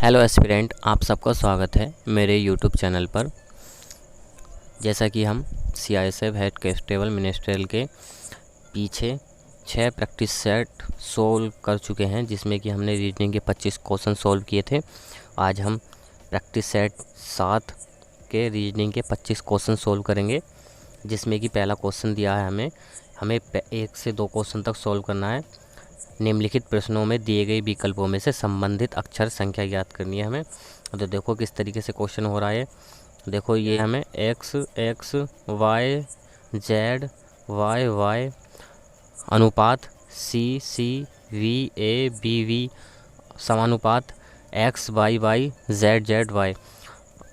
Hello aspirant, आप सबका स्वागत है मेरे यूट्यूब चैनल पर। जैसा कि हम CISF हेड कांस्टेबल मिनिस्ट्रियल के पीछे 6 प्रैक्टिस सेट सोल्व कर चुके हैं, जिसमें कि हमने रीजनिंग के 25 क्वेश्चन सोल्व किए थे। आज हम प्रैक्टिस सेट 7 के रीजनिंग के 25 क्वेश्चन सोल्व करेंगे, जिसमें कि पहला क्वेश्चन दिया है हमें 1 से 2 क्वेश्चन तक सोल्व करना है। निम्नलिखित प्रश्नों में दिए गए विकल्पों में से संबंधित अक्षर संख्या ज्ञात करनी है हमें। तो देखो किस तरीके से क्वेश्चन हो रहा है। देखो ये हमें x x y z y y अनुपात c c v a b v समानुपात x y y z z y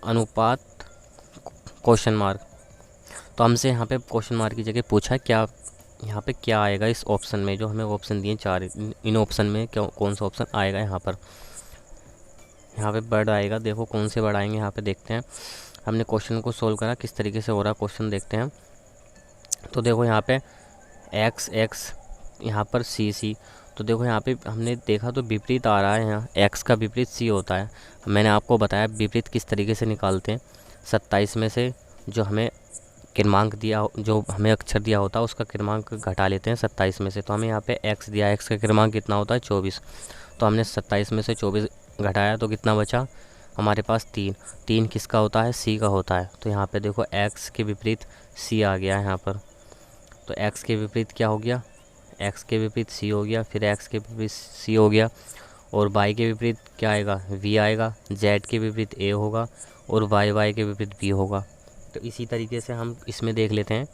अनुपात क्वेश्चन मार्क। तो हमसे यहाँ पे क्वेश्चन मार्क की जगह पूछा क्या, यहाँ पे क्या आएगा इस ऑप्शन में। जो हमें ऑप्शन दिए 4, इन ऑप्शन में कौन सा ऑप्शन आएगा। यहाँ पे वर्ड आएगा। देखो कौन से वर्ड आएंगे यहाँ पे देखते हैं। हमने क्वेश्चन को सोल्व करा, किस तरीके से हो रहा है क्वेश्चन देखते हैं। तो देखो यहाँ पे x x, यहाँ पर c c। तो देखो यहाँ पे हमने देखा तो विपरीत आ रहा है। यहाँ x का विपरीत c होता है। मैंने आपको बताया विपरीत किस तरीके से निकालते हैं। 27 में से जो हमें क्रमांक दिया, जो हमें अक्षर दिया होता है उसका क्रमांक घटा लेते हैं 27 में से। तो हमें यहाँ पे x दिया, x का क्रमांक कितना होता है 24। तो हमने 27 में से 24 घटाया तो कितना बचा हमारे पास 3 किसका होता है, c का होता है। तो यहाँ पे देखो x के विपरीत c आ गया है यहाँ पर। तो x के विपरीत क्या हो गया, x के विपरीत c हो गया, फिर x के विपरीत c हो गया, और y के विपरीत क्या आएगा, v आएगा, z के विपरीत a होगा, और y के विपरीत b होगा। तो इसी तरीके से हम इसमें देख लेते हैं।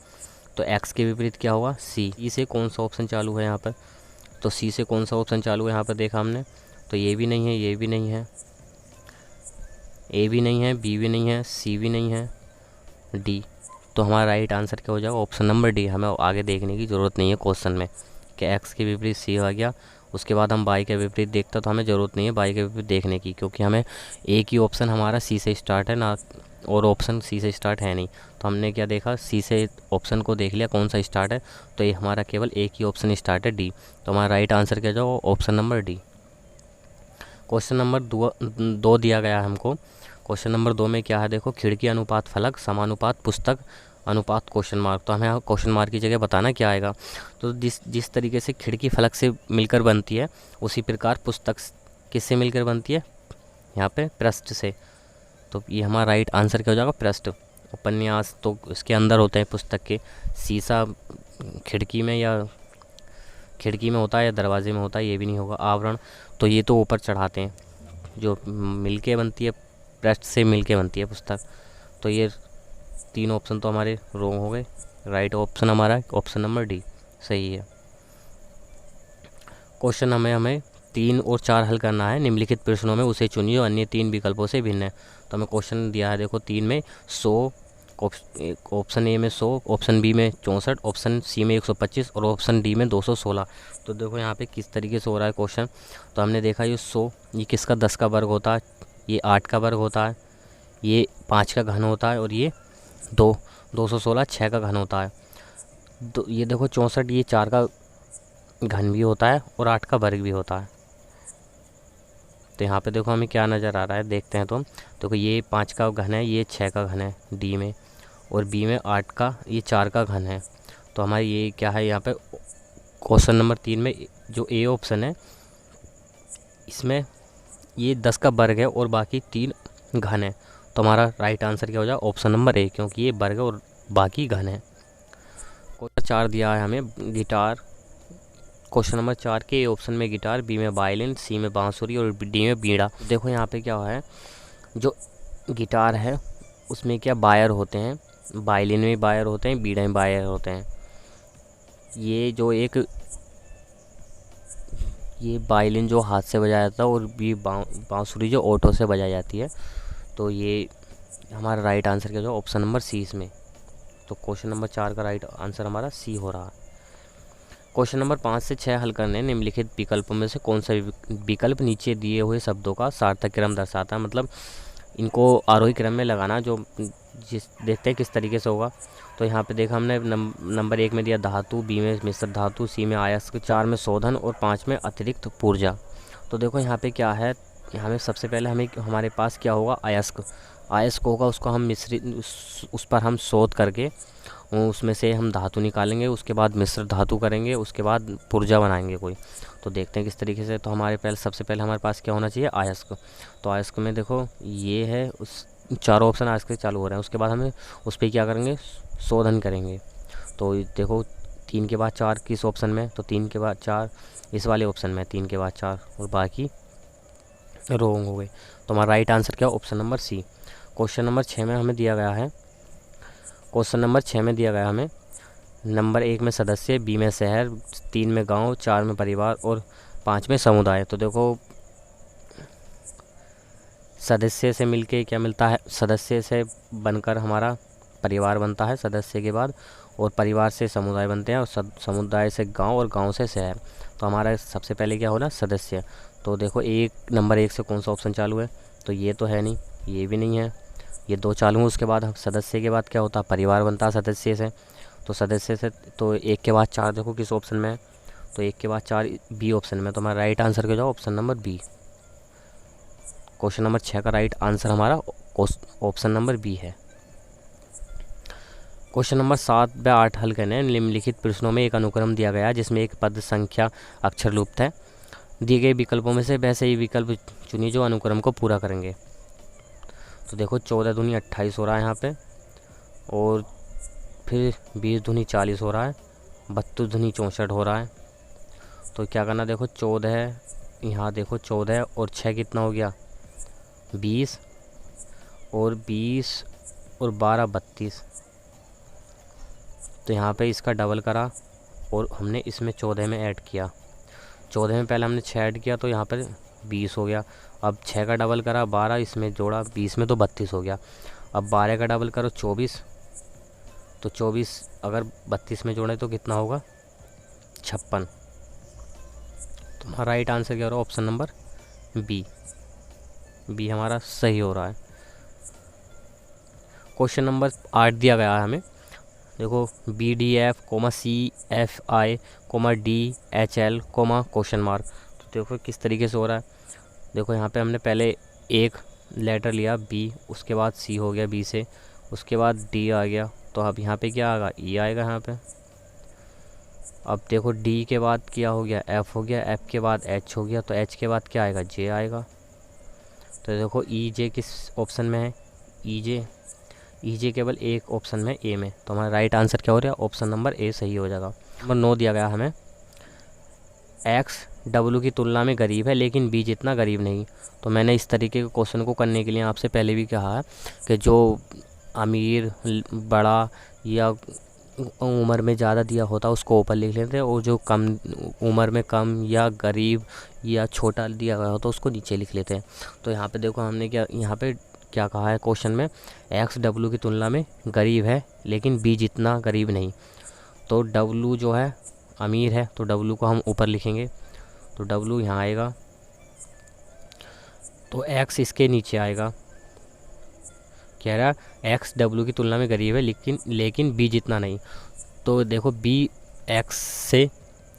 तो x के विपरीत क्या होगा, c से कौन सा ऑप्शन चालू है यहाँ पर। तो c से कौन सा ऑप्शन चालू है यहाँ पर देखा हमने। तो ये भी नहीं है, ये भी नहीं है, a भी नहीं है, b भी नहीं है, c भी नहीं है, d। तो हमारा राइट आंसर क्या हो जाएगा, ऑप्शन नंबर d। हमें आगे देखने की ज़रूरत नहीं है क्वेश्चन में कि x के विपरीत c आ गया, उसके बाद हम y के विपरीत देखते तो हमें ज़रूरत नहीं है y के विपरीत देखने की, क्योंकि हमें एक ही ऑप्शन हमारा c से स्टार्ट है ना, और ऑप्शन सी से स्टार्ट है नहीं। तो हमने क्या देखा, सी से ऑप्शन को देख लिया कौन सा स्टार्ट है। तो ये हमारा केवल एक ही ऑप्शन स्टार्ट है, डी। तो हमारा राइट आंसर क्या जाओ, option number D. Question number 2 दिया गया है हमको। क्वेश्चन नंबर 2 में क्या है, देखो खिड़की अनुपात फलक समानुपात पुस्तक अनुपात क्वेश्चन मार्क। तो हमें क्वेश्चन मार्क की जगह बताना क्या आएगा। तो जिस तरीके से खिड़की फलक से मिलकर बनती है, उसी प्रकार पुस्तक किससे मिलकर बनती है, यहाँ पे पृष्ठ से। तो ये हमारा राइट आंसर क्या हो जाएगा, पृष्ठ। उपन्यास तो इसके अंदर होते हैं पुस्तक के, शीशा खिड़की में होता है या दरवाजे में होता है, ये भी नहीं होगा। आवरण तो ये तो ऊपर चढ़ाते हैं, जो मिलके बनती है, पृष्ठ से मिलके बनती है पुस्तक। तो ये 3 ऑप्शन तो हमारे रॉन्ग हो गए। राइट ऑप्शन हमारा ऑप्शन नंबर डी सही है। क्वेश्चन हमें 3 और 4 हल करना है। निम्नलिखित प्रश्नों में उसे चुनिए जो अन्य 3 विकल्पों से भिन्न है। तो हमें क्वेश्चन दिया है, देखो 3 में 100, ऑप्शन ए में 100, ऑप्शन बी में 64, ऑप्शन सी में 125 और ऑप्शन डी में 216। तो देखो यहाँ पे किस तरीके से हो रहा है क्वेश्चन। तो हमने देखा ये 100, ये किसका 10 का वर्ग होता है, ये 8 का वर्ग होता है, ये 5 का घन होता है, और ये 216 6 का घन होता है। तो ये देखो 64, ये 4 का घन भी होता है और 8 का वर्ग भी होता है। तो यहाँ पे देखो हमें क्या नज़र आ रहा है, देखते हैं। तो देखो ये 5 का घन है, ये 6 का घन है डी में, और बी में 8 का, ये 4 का घन है। तो हमारी ये क्या है, यहाँ पे क्वेश्चन नंबर 3 में जो ए ऑप्शन है, इसमें ये 10 का वर्ग है और बाकी 3 घन है। तो हमारा राइट आंसर क्या हो जाए, ऑप्शन नंबर ए, क्योंकि ये वर्ग और बाकी घन है। क्वेश्चन 4 दिया है हमें गिटार। क्वेश्चन नंबर 4 के ऑप्शन में गिटार, बी में वायलिन, सी में बांसुरी और डी में बीड़ा। देखो यहाँ पे क्या है, जो गिटार है उसमें क्या वायर होते हैं, वायलिन में वायर होते हैं, बीड़ा में वायर होते हैं। ये वायलिन जो हाथ से बजाया जाता है, और बी बांसुरी जो ऑटो से बजाई जाती है। तो ये हमारा राइट आंसर क्या हो, ऑप्शन नंबर सी इसमें। तो क्वेश्चन नंबर 4 का राइट आंसर हमारा सी हो रहा है। क्वेश्चन नंबर 5 से 6 हल करने। निम्नलिखित विकल्पों में से कौन सा विकल्प नीचे दिए हुए शब्दों का सार्थक क्रम दर्शाता है। मतलब इनको आरोही क्रम में लगाना, जो देखते हैं किस तरीके से होगा। तो यहाँ पे देखा हमने नंबर 1 में दिया धातु, बी में मिश्र धातु, सी में अयस्क, 4 में शोधन और 5 में अतिरिक्त ऊर्जा। तो देखो यहाँ पे क्या है, हमें सबसे पहले हमें हमारे पास क्या होगा, अयस्क। अयस्क होगा, उसको हम मिश्रित उस पर हम शोध करके उसमें से हम धातु निकालेंगे, उसके बाद मिश्र धातु करेंगे, उसके बाद पुर्जा बनाएंगे कोई। तो देखते हैं किस तरीके से। तो हमारे पहले सबसे पहले हमारे पास क्या होना चाहिए, अयस्क। तो अयस्क में देखो ये है, उस चारों ऑप्शन अयस्क से चालू हो रहे हैं। उसके बाद हमें उस पर क्या करेंगे, शोधन करेंगे। तो देखो 3 के बाद 4 किस ऑप्शन में, तो 3 के बाद 4 इस वाले ऑप्शन में, 3 के बाद 4 और बाकी रॉन्ग हो गए। तो हमारा राइट आंसर क्या, option number C. Question number 6 में हमें दिया गया है, क्वेश्चन नंबर 6 में दिया गया हमें, नंबर 1 में सदस्य, बी में शहर, 3 में गांव, 4 में परिवार और 5 में समुदाय। तो देखो सदस्य से मिलके क्या मिलता है, सदस्य से बनकर हमारा परिवार बनता है सदस्य के बाद, और परिवार से समुदाय बनते हैं, और समुदाय से गांव, और गांव से शहर। तो हमारा सबसे पहले क्या होना, सदस्य। तो देखो नंबर 1 से कौन सा ऑप्शन चालू है, तो ये तो है नहीं, ये भी नहीं है, ये 2 चालू हैं। उसके बाद हम सदस्य के बाद क्या होता है, परिवार बनता है सदस्य से। तो सदस्य से तो 1 के बाद 4 देखो किस ऑप्शन में है, तो 1 के बाद 4 बी ऑप्शन में। तो हमारा राइट आंसर क्या जाओ, option number B. Question number 6 का राइट आंसर हमारा ऑप्शन नंबर बी है। क्वेश्चन नंबर 7 व 8 हल करने हैं। निम्नलिखित प्रश्नों में एक अनुक्रम दिया गया है जिसमें एक पद संख्या अक्षर लुप्त है। दिए गए विकल्पों में से वैसे ही विकल्प चुनिए जो अनुक्रम को पूरा करेंगे। तो देखो 14 दूनी 28 हो रहा है यहाँ पे, और फिर 20 दूनी 40 हो रहा है, 32 दूनी 64 हो रहा है। तो क्या करना, देखो 14 है, यहाँ देखो 14 और 6 कितना हो गया, 20, और 20 और 12 32। तो यहाँ पे इसका डबल करा और हमने इसमें 14 में ऐड किया। 14 में पहले हमने 6 ऐड किया तो यहाँ पर 20 हो गया। अब 6 का डबल करा 12, इसमें जोड़ा 20 में तो 32 हो गया। अब 12 का डबल करो 24, तो 24 अगर 32 में जोड़े तो कितना होगा, 56। तो हमारा राइट आंसर क्या हो रहा है, ऑप्शन नंबर बी। बी हमारा सही हो रहा है। क्वेश्चन नंबर 8 दिया गया है हमें, देखो BDF, CFI, DHL, question mark. तो देखो किस तरीके से हो रहा है। देखो यहाँ पे हमने पहले एक लेटर लिया B, उसके बाद C हो गया B से, उसके बाद D आ गया। तो अब यहाँ पे क्या आएगा, E आएगा यहाँ पे। अब देखो D के बाद क्या हो गया, F हो गया, F के बाद H हो गया, तो H के बाद क्या आएगा, J आएगा। तो देखो EJ किस ऑप्शन में है, EJ केवल एक ऑप्शन में, ए में। तो हमारा राइट आंसर क्या हो रहा है, ऑप्शन नंबर ए सही हो जाएगा। नंबर 9 दिया गया हमें, X W की तुलना में गरीब है लेकिन B जितना गरीब नहीं। तो मैंने इस तरीके के क्वेश्चन को करने के लिए आपसे पहले भी कहा है कि जो अमीर, बड़ा या उम्र में ज़्यादा दिया होता है उसको ऊपर लिख लेते हैं, और जो कम उम्र में कम या गरीब या छोटा दिया गया होता है उसको नीचे लिख लेते हैं। तो यहाँ पे देखो हमने यहाँ पे क्या कहा है क्वेश्चन में, X W की तुलना में गरीब है लेकिन B जितना गरीब नहीं। तो W जो है अमीर है, तो W को हम ऊपर लिखेंगे, तो W यहाँ आएगा, तो X इसके नीचे आएगा। कह रहा है X W की तुलना में गरीब है लेकिन B जितना नहीं। तो देखो B X से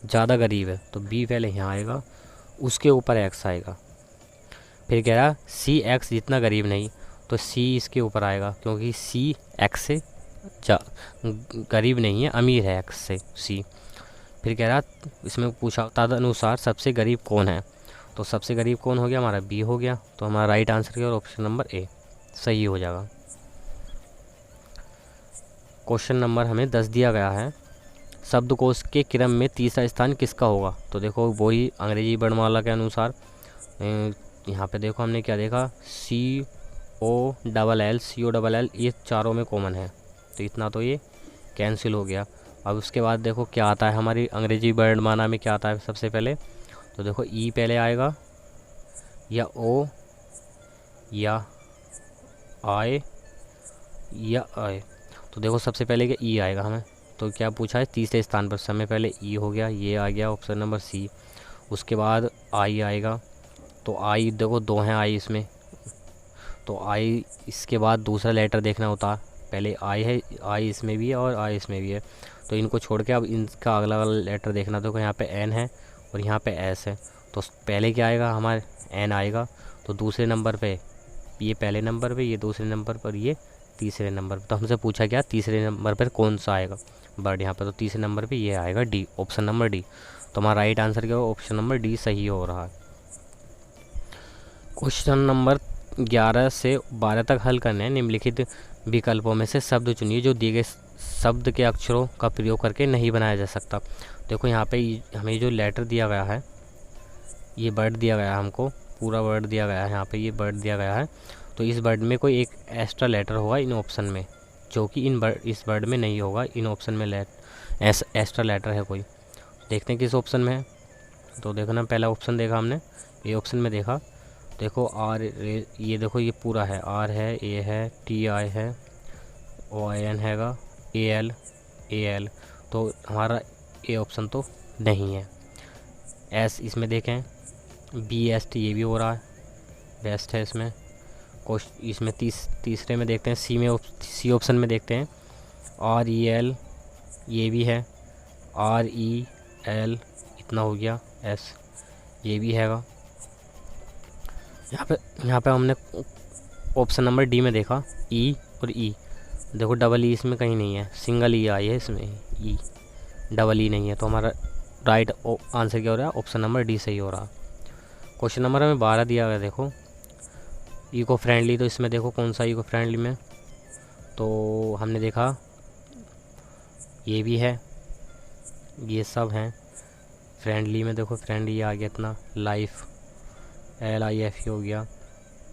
ज़्यादा गरीब है, तो B पहले यहाँ आएगा, उसके ऊपर X आएगा। फिर कह रहा C X जितना गरीब नहीं, तो C इसके ऊपर आएगा क्योंकि C X से गरीब नहीं है, अमीर है X से C। फिर कह रहा इसमें पूछा तदनुसार सबसे गरीब कौन है, तो सबसे गरीब कौन हो गया, हमारा B हो गया। तो हमारा राइट आंसर क्या, और ऑप्शन नंबर ए सही हो जाएगा। क्वेश्चन नंबर हमें 10 दिया गया है, शब्दकोश के क्रम में तीसरा स्थान किसका होगा। तो देखो वही अंग्रेजी वर्णमाला के अनुसार यहाँ पे देखो हमने क्या देखा, COLL ये चारों में कॉमन है, तो इतना तो ये कैंसिल हो गया। अब उसके बाद देखो क्या आता है हमारी अंग्रेजी वर्णमाला में, क्या आता है सबसे पहले, तो देखो E पहले आएगा या O या I या I। तो देखो सबसे पहले क्या E आएगा हमें, तो क्या पूछा है तीसरे स्थान पर, समय पहले E हो गया, ये आ गया ऑप्शन नंबर C। उसके बाद I आएगा, तो I देखो 2 हैं I इसमें, तो I इसके बाद दूसरा लेटर देखना होता है, पहले I है, I इसमें भी है और I इसमें भी है, तो इनको छोड़ के अब इनका अगला वाला लेटर देखना। देखो यहाँ पे N है और यहाँ पे S है, तो पहले क्या आएगा हमारे N आएगा, तो दूसरे नंबर पे ये पहले नंबर पे, ये दूसरे नंबर पर, ये तीसरे नंबर पर। तो हमसे पूछा गया तीसरे नंबर पर कौन सा आएगा बर्ड यहाँ पर, तो तीसरे नंबर पे ये आएगा डी, ऑप्शन नंबर डी। तो हमारा राइट आंसर क्या होगा, ऑप्शन नंबर डी सही हो रहा है। क्वेश्चन नंबर 11 से 12 तक हल करने हैं। निम्नलिखित विकल्पों में से शब्द चुनिए जो दिए गए शब्द के अक्षरों का प्रयोग करके नहीं बनाया जा सकता। देखो यहाँ पे हमें जो लेटर दिया गया है, ये वर्ड दिया गया है, हमको पूरा वर्ड दिया गया है, यहाँ पे ये वर्ड दिया गया है। तो इस वर्ड में कोई एक एक्स्ट्रा लेटर होगा इन ऑप्शन में, जो कि इस वर्ड में नहीं होगा। इन ऑप्शन में एक्स्ट्रा लेटर है कोई, देखते हैं किस ऑप्शन में है। तो देखना, पहला ऑप्शन देखा हमने, ए ऑप्शन में देखा, देखो आर, ये देखो ये पूरा है, आर है, ए है, टी आई है, ओ आई एन हैगा, ए एल। तो हमारा ए ऑप्शन तो नहीं है। एस इसमें देखें, बी एस टी, ये भी हो रहा है, बेस्ट है इसमें। इसमें तीसरे में देखते हैं, सी ऑप्शन में देखते हैं, आर ई एल, ये भी है, आर ई एल, इतना हो गया, एस ये भी हैगा। यहाँ पे हमने ऑप्शन नंबर डी में देखा, ई और ई, देखो डबल ई इसमें कहीं नहीं है, सिंगल ई आई है इसमें, ई, डबल ई नहीं है। तो हमारा राइट आंसर क्या हो रहा है, ऑप्शन नंबर डी सही हो रहा। क्वेश्चन नंबर हमें 12 दिया गया, देखो इको फ्रेंडली, तो इसमें देखो कौन सा इको फ्रेंडली में, तो हमने देखा ये भी है, ये सब हैं फ्रेंडली में। देखो फ्रेंडली आ गया इतना, लाइफ LIF हो गया,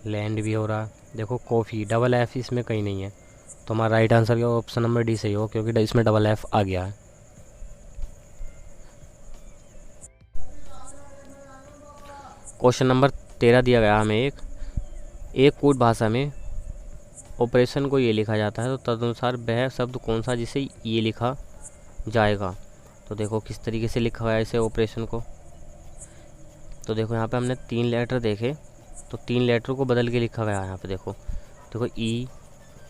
लैंड भी हो रहा है। देखो कॉफ़ी, डबल एफ इसमें कहीं नहीं है। तो हमारा राइट आंसर क्या, ऑप्शन नंबर डी सही हो, क्योंकि इसमें डबल एफ आ गया है। क्वेश्चन नंबर 13 दिया गया हमें, एक कोड भाषा में ऑपरेशन को ये लिखा जाता है, तो तदनुसार वह शब्द कौन सा जिसे ये लिखा जाएगा। तो देखो किस तरीके से लिखा गया इसे ऑपरेशन को। तो देखो यहाँ पे हमने 3 लेटर देखे, तो 3 लेटर को बदल के लिखा गया है यहाँ पे। देखो ई,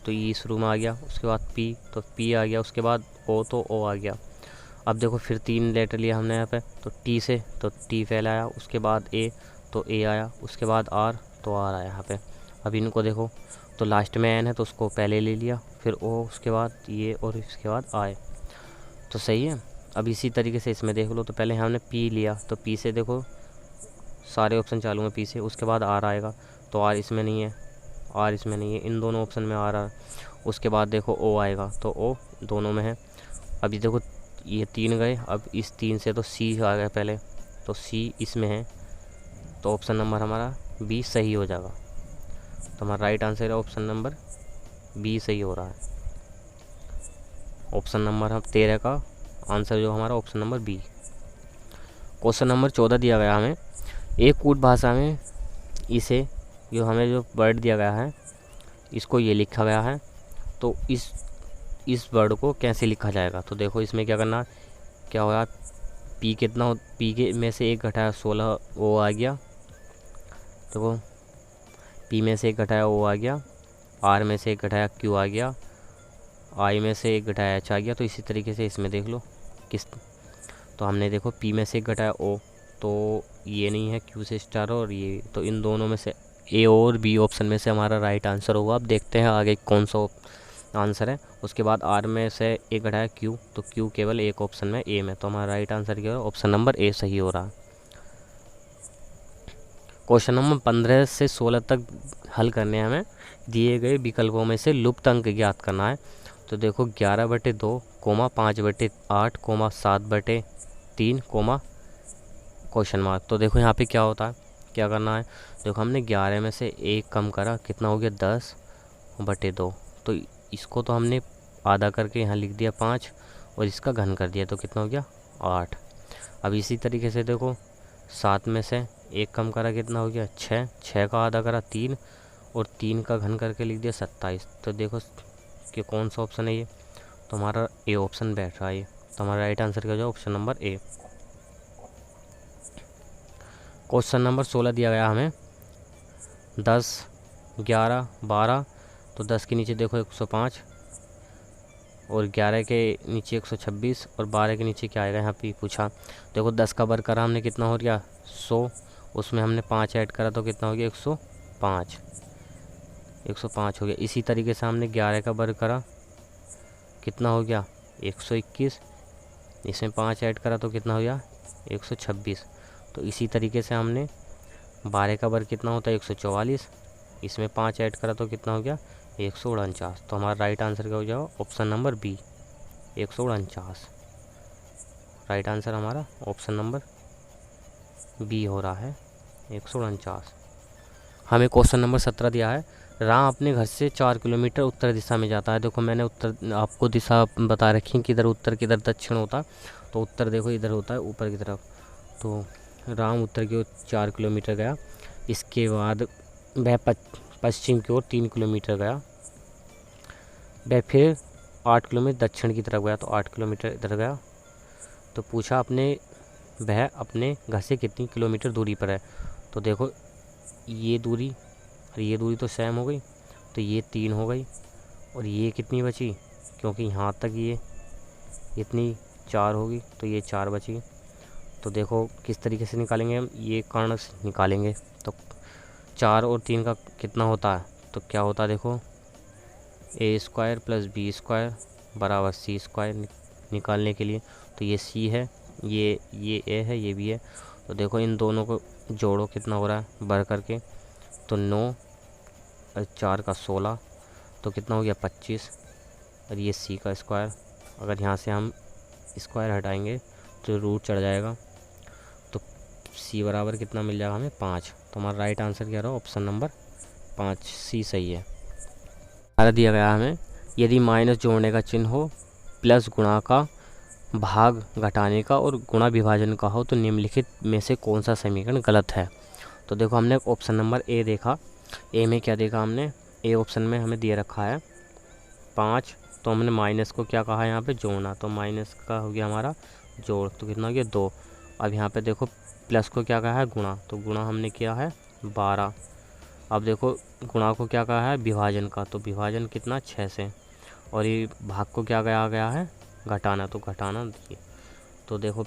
तो ई शुरू में आ गया, उसके बाद पी, तो पी आ गया, उसके बाद ओ, तो ओ आ गया। अब देखो फिर 3 लेटर लिया हमने यहाँ पे, तो टी से, तो टी फैलाया, उसके बाद ए, तो ए आया, उसके बाद आर, तो आर आया यहाँ पे। अब इनको देखो, तो लास्ट में एन है, तो उसको पहले ले लिया, फिर ओ, उसके बाद ये, और इसके बाद आए, तो सही है। अब इसी तरीके से इसमें देख लो, तो पहले हमने पी लिया, तो पी से देखो सारे ऑप्शन चालू हैं पी से, उसके बाद आर आएगा, तो आर इसमें नहीं है, आर इसमें नहीं है, इन दोनों ऑप्शन में आर है। उसके बाद देखो ओ आएगा, तो ओ दोनों में है। अभी देखो ये 3 गए, अब इस 3 से तो सी आ गया पहले, तो सी इसमें है, तो ऑप्शन नंबर हमारा बी सही हो जाएगा। तो हमारा राइट आंसर है ऑप्शन नंबर बी सही हो रहा है। ऑप्शन नंबर हम 13 का आंसर जो हमारा option number B. Question number 14 दिया गया हमें, एक कूट भाषा में इसे जो हमें जो वर्ड दिया गया है इसको ये लिखा गया है, तो इस वर्ड को कैसे लिखा जाएगा। तो देखो इसमें क्या करना, क्या होगा, पी कितना हो, पी के में से 1 घटाया 16 ओ आ गया, देखो पी में से 1 घटाया ओ आ गया, आर में से 1 घटाया क्यू आ गया, आई में से 1 घटाया एच आ गया। तो इसी तरीके से इसमें देख लो किस, तो हमने देखो पी में से 1 घटाया ओ, तो ये नहीं है, क्यू से स्टार और ये, तो इन दोनों में से ए और बी ऑप्शन में से हमारा राइट आंसर होगा। अब देखते हैं आगे कौन सा आंसर है। उसके बाद आर में से 1 घटाया क्यू, तो क्यू केवल एक ऑप्शन में ए में, तो हमारा राइट आंसर क्या है, ऑप्शन नंबर ए सही हो रहा है। क्वेश्चन नंबर 15 से 16 तक हल करने हैं हमें, दिए गए विकल्पों में से लुप्त अंक ज्ञात करना है। तो देखो 11/2, 5/8, 7/3, क्वेश्चन मार्क। तो देखो यहाँ पे क्या होता है, क्या करना है, देखो हमने 11 में से 1 कम करा, कितना हो गया 10/2, तो इसको तो हमने आधा करके यहाँ लिख दिया 5 और इसका घन कर दिया, तो कितना हो गया 8। अब इसी तरीके से देखो 7 में से 1 कम करा, कितना हो गया 6, 6 का आधा करा 3 और 3 का घन करके लिख दिया 27। तो देखो कि कौन सा ऑप्शन है ये, तो हमारा ए ऑप्शन बैठ रहा है ये, तो हमारा राइट आंसर क्या हो जाए, option number A. Question number 16 दिया गया हमें, 10, 11, 12, तो 10 के नीचे देखो 105 और 11 के नीचे 126 और 12 के नीचे क्या आएगा यहाँ पे पूछा। देखो 10 का वर्ग करा हमने, कितना हो गया 100, उसमें हमने 5 ऐड करा तो कितना हो गया 105, 105 हो गया। इसी तरीके से हमने 11 का वर्ग करा, कितना हो गया 121, इसमें 5 ऐड करा तो कितना हो गया 126। तो इसी तरीके से हमने 12 का वर्ग कितना होता है 144, इसमें 5 ऐड करा तो कितना हो गया 149। तो हमारा राइट आंसर क्या हो जाएगा option number B 149। Right answer हमारा ऑप्शन नंबर बी हो रहा है 149। हमें क्वेश्चन नंबर 17 दिया है, राम अपने घर से 4 किलोमीटर उत्तर दिशा में जाता है। देखो मैंने उत्तर आपको दिशा बता रखी है, किधर उत्तर किधर दक्षिण होता है। तो उत्तर देखो इधर होता है ऊपर की तरफ। तो राम उत्तर की ओर 4 किलोमीटर गया, इसके बाद वह पश्चिम की ओर 3 किलोमीटर गया, वह फिर 8 किलोमीटर दक्षिण की तरफ गया, तो 8 किलोमीटर इधर गया। तो पूछा वह अपने घर से कितनी किलोमीटर दूरी पर है। तो देखो ये दूरी और ये दूरी तो सेम हो गई, तो ये 3 हो गई, और ये कितनी बची, क्योंकि यहाँ तक ये इतनी 4 होगी, तो ये 4 बची। तो देखो किस तरीके से निकालेंगे हम, ये कर्ण से निकालेंगे। तो 4 और 3 का कितना होता है, तो क्या होता है देखो a² + b² बराबर c² निकालने के लिए। तो ये c है, ये a है, ये b है। तो देखो इन दोनों को जोड़ो कितना हो रहा है बढ़ करके, तो 9 और 4 का 16, तो कितना हो गया 25, और ये c का स्क्वायर। अगर यहाँ से हम स्क्वायर हटाएंगे तो रूट चढ़ जाएगा, तो c बराबर कितना मिल जाएगा हमें 5। तो हमारा राइट आंसर क्या रहा ऑप्शन नंबर 5 c सही है। हमारा दिया गया हमें, यदि माइनस जोड़ने का चिन्ह हो, प्लस गुणा का, भाग घटाने का और गुणा विभाजन का हो, तो निम्नलिखित में से कौन सा समीकरण गलत है। तो देखो हमने ऑप्शन नंबर ए देखा, ए में क्या देखा हमने, ए ऑप्शन में हमें दिया रखा है 5, तो हमने माइनस को क्या कहा यहाँ पे जोड़ना, तो माइनस का हो गया हमारा जोड़, तो कितना हो गया 2। अब यहाँ पे देखो प्लस को क्या कहा है गुणा, तो गुणा हमने किया है 12। अब देखो गुणा को क्या कहा है विभाजन का, तो विभाजन कितना 6 से, और ये भाग को क्या कहा गया है घटाना, तो घटाना दिए। तो देखो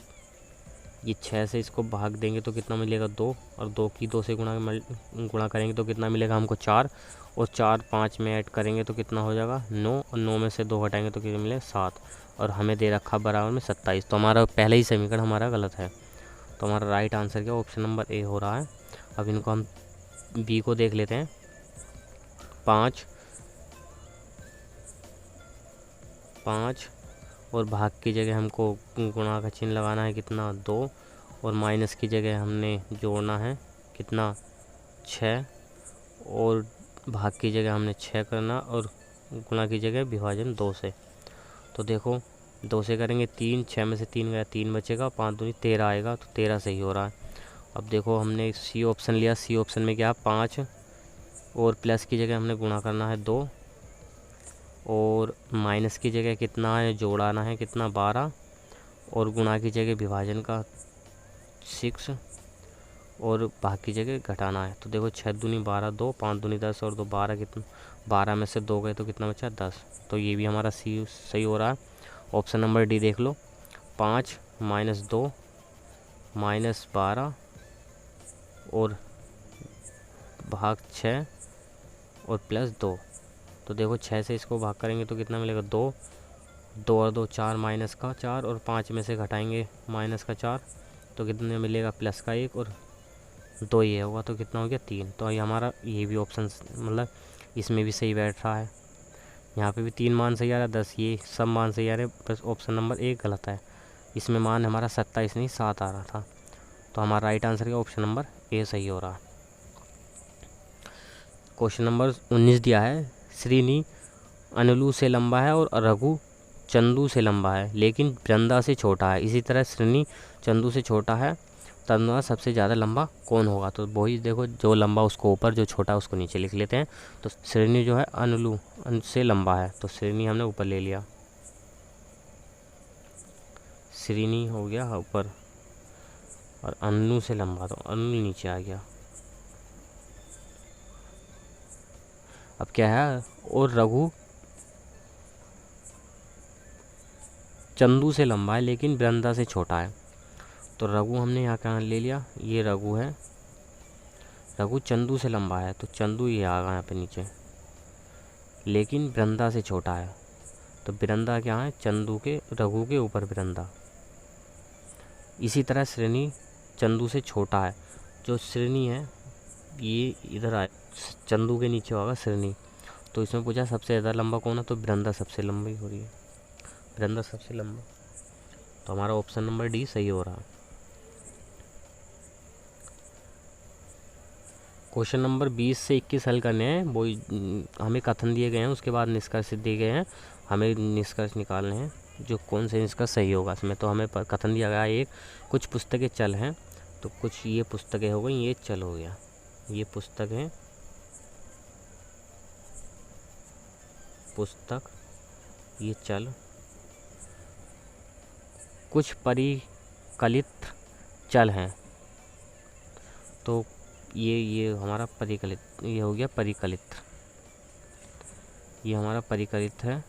ये 6 से इसको भाग देंगे तो कितना मिलेगा 2, और 2 की 2 से गुणा करेंगे तो कितना मिलेगा हमको 4, और 4 5 में ऐड करेंगे तो कितना हो जाएगा 9, और 9 में से 2 घटाएंगे तो कितना मिलेगा 7, और हमें दे रखा बराबर में 27। तो हमारा पहले ही समीकरण हमारा गलत है। तो हमारा राइट आंसर क्या ऑप्शन नंबर ए हो रहा है। अब इनको हम बी को देख लेते हैं, 5 और भाग की जगह हमको गुणा का चिन्ह लगाना है कितना 2, और माइनस की जगह हमने जोड़ना है कितना 6, और भाग की जगह हमने 6 करना, और गुणा की जगह विभाजन 2 से। तो देखो 2 से करेंगे 3, 6 में से 3 गया 3 बचेगा, 5 दूनी 13 आएगा, तो 13 सही हो रहा है। अब देखो हमने सी ऑप्शन लिया, सी ऑप्शन में क्या 5, और प्लस की जगह हमने गुणा करना है 2, और माइनस की जगह कितना है जोड़ाना है कितना 12, और गुणा की जगह विभाजन का 6, और भाग की जगह घटाना है। तो देखो 6 दूनी 12, 2 5 दूनी 10, और 2 12 कितना 12 में से 2 गए तो कितना बचा 10। तो ये भी हमारा सी सही हो रहा है। ऑप्शन नंबर डी देख लो, 5 - 2 -12 और भाग 6 और +2। तो देखो 6 से इसको भाग करेंगे तो कितना मिलेगा 2, 2 और 2 4 माइनस का 4, और 5 में से घटाएंगे माइनस का 4, तो कितने मिलेगा प्लस का 1, और 2 ये होगा तो कितना हो गया 3। तो ये हमारा ये भी ऑप्शन मतलब इसमें भी सही बैठ रहा है। यहाँ पे भी 3 मान सही आ रहा है, 10 ये सब मान सही आ रहे, बस ऑप्शन नंबर 1 गलत है। इसमें मान हमारा 27 नहीं 7 आ रहा था। तो हमारा राइट आंसर का ऑप्शन नंबर ए सही हो रहा है। क्वेश्चन नंबर 19 दिया है, श्रीनी अनलू से लंबा है और रघु चंदू से लंबा है, लेकिन वृंदा से छोटा है। इसी तरह श्रीनी चंदू से छोटा है, तब सबसे ज़्यादा लंबा कौन होगा। तो वही देखो, जो लंबा उसको ऊपर, जो छोटा उसको नीचे लिख लेते हैं। तो श्रेणी जो है अनलू से लंबा है, तो श्रेणी हमने ऊपर ले लिया, श्रेणी हो गया ऊपर, और अनलू से लंबा तो अनलू नीचे आ गया। अब क्या है, और रघु चंदू से लंबा है लेकिन वृंदा से छोटा है। तो रघु हमने यहाँ कहाँ ले लिया, ये रघु है, रघु चंदू से लंबा है, तो चंदू ये आ गया यहाँ पे नीचे, लेकिन बिरंदा से छोटा है, तो बिरंदा क्या है, चंदू के रघु के ऊपर बिरंदा। इसी तरह श्रेणी चंदू से छोटा है, जो श्रेणी है ये इधर आए, चंदू के नीचे होगा श्रेणी। तो इसमें पूछा सबसे ज़्यादा लंबा कौन है, तो बिरंदा सबसे लंबी हो रही है, बिरंदा सबसे लंबा। तो हमारा ऑप्शन नंबर डी सही हो रहा। क्वेश्चन नंबर 20 से 21 हल करने हैं। वो हमें कथन दिए गए हैं, उसके बाद निष्कर्ष दिए गए हैं, हमें निष्कर्ष निकालने हैं जो कौन से निष्कर्ष सही होगा इसमें। तो हमें कथन दिया गया एक, कुछ पुस्तकें चल हैं, तो कुछ ये पुस्तकें हो गई, ये चल हो गया, ये पुस्तक है, पुस्तक, ये चल। कुछ परिकलित चल हैं, तो ये हमारा परिकलित, ये हो गया परिकलित, ये हमारा परिकलित है।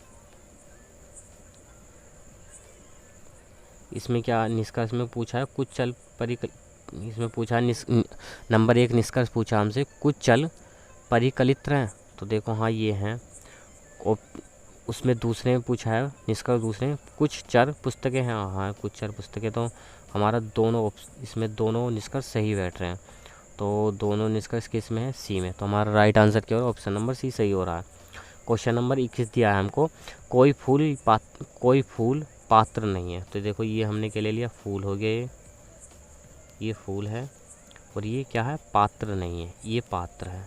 इसमें क्या निष्कर्ष में पूछा है, कुछ चल इसमें पूछा नंबर 1 निष्कर्ष पूछा हमसे, कुछ चल परिकलित हैं, तो देखो हाँ ये हैं। और उसमें दूसरे में पूछा है निष्कर्ष, दूसरे कुछ चर पुस्तकें हैं, हाँ कुछ चर पुस्तकें, तो हमारा दोनों इसमें दोनों निष्कर्ष सही बैठ रहे हैं। तो दोनों निष्कर्ष किस में है, सी में। तो हमारा राइट आंसर क्या हो रहा है, ऑप्शन नंबर सी सही हो रहा है। क्वेश्चन नंबर 21 दिया है हमको, कोई फूल पात्र नहीं है। तो देखो ये हमने क्या ले लिया, फूल हो गए, ये फूल है, और ये क्या है, पात्र नहीं है, ये पात्र है,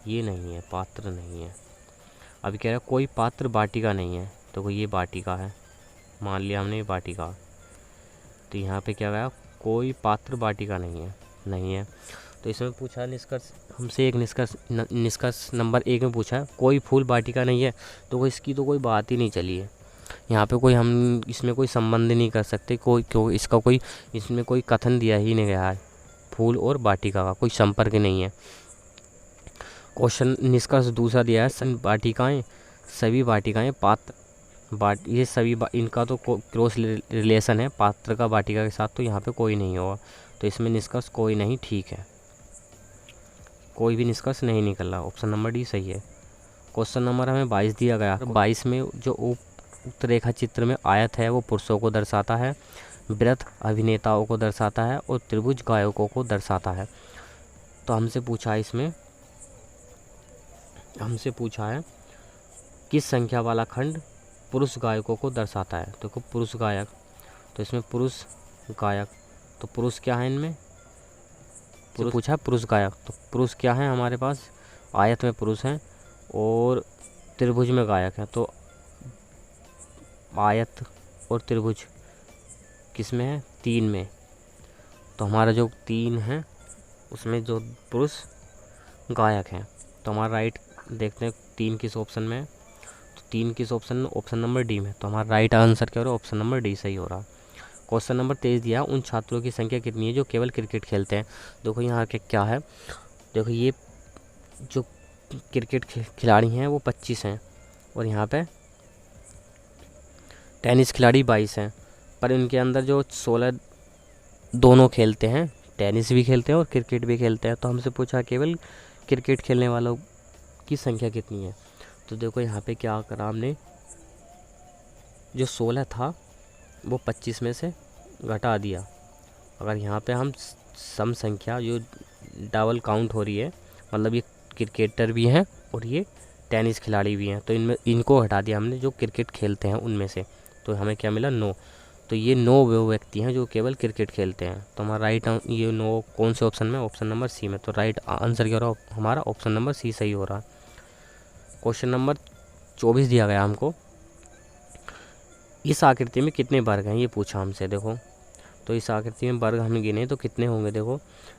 ये नहीं है, पात्र नहीं है। अभी कह रहा है कोई पात्र वाटिका नहीं है, तो ये वाटिका है, मान लिया हमने ये वाटिका। तो यहाँ पे क्या गया, कोई पात्र वाटिका नहीं है। तो इसमें पूछा निष्कर्ष हमसे, एक निष्कर्ष नंबर 1 में पूछा है कोई फूल वाटिका नहीं है, तो इसकी तो कोई बात ही नहीं चली है यहाँ पे, कोई हम इसमें कोई संबंध नहीं कर सकते, इसमें कोई कथन दिया ही नहीं गया है, फूल और वाटिका का कोई संपर्क नहीं है। क्वेश्चन निष्कर्ष दूसरा दिया है, सभी वाटिकाएं पात्र ये सभी इनका तो क्रॉस रिलेशन है पात्र का वाटिका के साथ, तो यहाँ पे कोई नहीं होगा। तो इसमें निष्कर्ष कोई नहीं ठीक है, कोई भी निष्कर्ष नहीं निकल रहा, ऑप्शन नंबर डी सही है। क्वेश्चन नंबर हमें 22 दिया गया, 22 में जो उक्त रेखा चित्र में आयत है वो पुरुषों को दर्शाता है, वृत्त अभिनेताओं को दर्शाता है, और त्रिभुज गायकों को दर्शाता है। तो हमसे पूछा है किस संख्या वाला खंड पुरुष गायकों को दर्शाता है। देखो पुरुष गायक, तो इसमें पुरुष गायक, तो पुरुष क्या है इनमें, पूछा है पुरुष गायक, तो पुरुष क्या है हमारे पास, आयत में पुरुष हैं और त्रिभुज में गायक है। तो आयत और त्रिभुज किस में है, 3 में। तो हमारा जो 3 है उसमें जो पुरुष गायक हैं, तो हमारा राइट देखते हैं 3 किस ऑप्शन में है, तो 3 किस ऑप्शन में, ऑप्शन नंबर डी में। तो हमारा राइट आंसर क्या हो रहा है, ऑप्शन नंबर डी सही हो रहा। क्वेश्चन नंबर 23 दिया, उन छात्रों की संख्या कितनी है जो केवल क्रिकेट खेलते हैं। देखो यहाँ के क्या है, देखो ये जो क्रिकेट खिलाड़ी हैं वो 25 हैं, और यहाँ पे टेनिस खिलाड़ी 22 हैं, पर इनके अंदर जो 16 दोनों खेलते हैं, टेनिस भी खेलते हैं और क्रिकेट भी खेलते हैं। तो हमसे पूछा केवल क्रिकेट खेलने वालों की संख्या कितनी है। तो देखो यहाँ पे क्या करा हमने, जो 16 था वो 25 में से घटा दिया। अगर यहाँ पे हम सम संख्या जो डबल काउंट हो रही है, मतलब ये क्रिकेटर भी हैं और ये टेनिस खिलाड़ी भी हैं, तो इनको हटा दिया हमने जो क्रिकेट खेलते हैं उनमें से, तो हमें क्या मिला 9। तो ये 9 वो व्यक्ति हैं जो केवल क्रिकेट खेलते हैं। तो हमारा राइट ये 9 कौन से ऑप्शन में, ऑप्शन नंबर सी में। तो राइट आंसर क्या हो रहा हमारा, ऑप्शन नंबर सी सही हो रहा। क्वेश्चन नंबर 24 दिया गया हमको, इस आकृति में कितने वर्ग हैं ये पूछा हमसे। देखो तो इस आकृति में वर्ग हम गिने तो कितने होंगे। देखो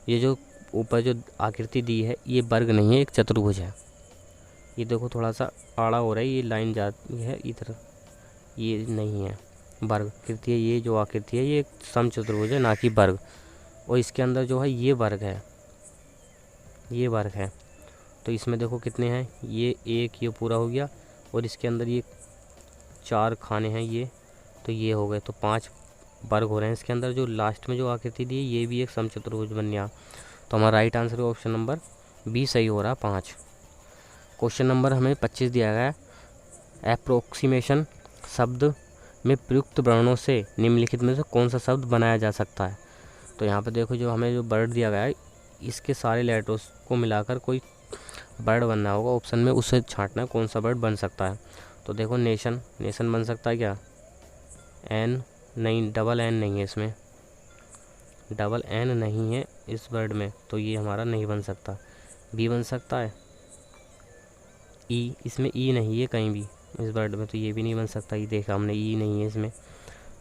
ये जो ऊपर जो आकृति दी है ये वर्ग नहीं है, एक चतुर्भुज है। ये देखो थोड़ा सा आड़ा हो रहा है, ये लाइन जाती है इधर, ये नहीं है वर्ग आकृति है। ये जो आकृति है ये एक समचतुर्भुज है, ना कि वर्ग। और इसके अंदर जो है ये वर्ग है, ये वर्ग है। तो इसमें देखो कितने हैं, ये एक, ये पूरा हो गया, और इसके अंदर ये 4 खाने हैं ये, तो ये हो गए, तो 5 वर्ग हो रहे हैं इसके अंदर। जो लास्ट में जो आकृति दी है ये भी एक समचतुर्भुज बन गया। तो हमारा right answer option number B सही हो रहा है 5। क्वेश्चन नंबर हमें 25 दिया गया है। एप्रोक्सीमेशन शब्द में प्रयुक्त वर्णों से निम्नलिखित में से कौन सा शब्द बनाया जा सकता है। तो यहाँ पे देखो जो हमें जो वर्ड दिया गया है इसके सारे लेटर्स को मिलाकर कोई वर्ड बनना होगा ऑप्शन में, उससे छांटना है कौन सा वर्ड बन सकता है। तो देखो नेशन, नेशन बन सकता है क्या? एन नहीं, डबल एन नहीं है इसमें, डबल एन नहीं है इस वर्ड में, तो ये हमारा नहीं बन सकता। बी बन सकता है। ई, इसमें ई नहीं है कहीं भी इस वर्ड में, तो ये भी नहीं बन सकता। ये देखा हमने ई नहीं है इसमें।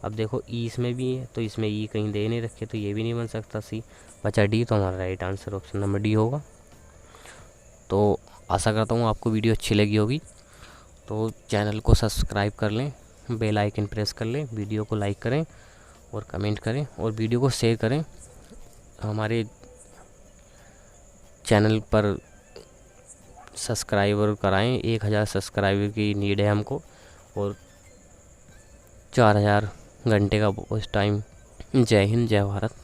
अब देखो ई इसमें भी है, तो इसमें ई कहीं दे नहीं रखे, तो ये भी नहीं बन सकता। सी बचा डी, तो हमारा right answer option number D होगा। तो आशा करता हूँ आपको वीडियो अच्छी लगी होगी। तो चैनल को सब्सक्राइब कर लें, बेल आइकन प्रेस कर लें, वीडियो को लाइक करें और कमेंट करें और वीडियो को शेयर करें। हमारे चैनल पर सब्सक्राइबर कराएं, 1000 सब्सक्राइबर की नीड है हमको, और 4000 घंटे का वॉच टाइम। जय हिंद, जय भारत।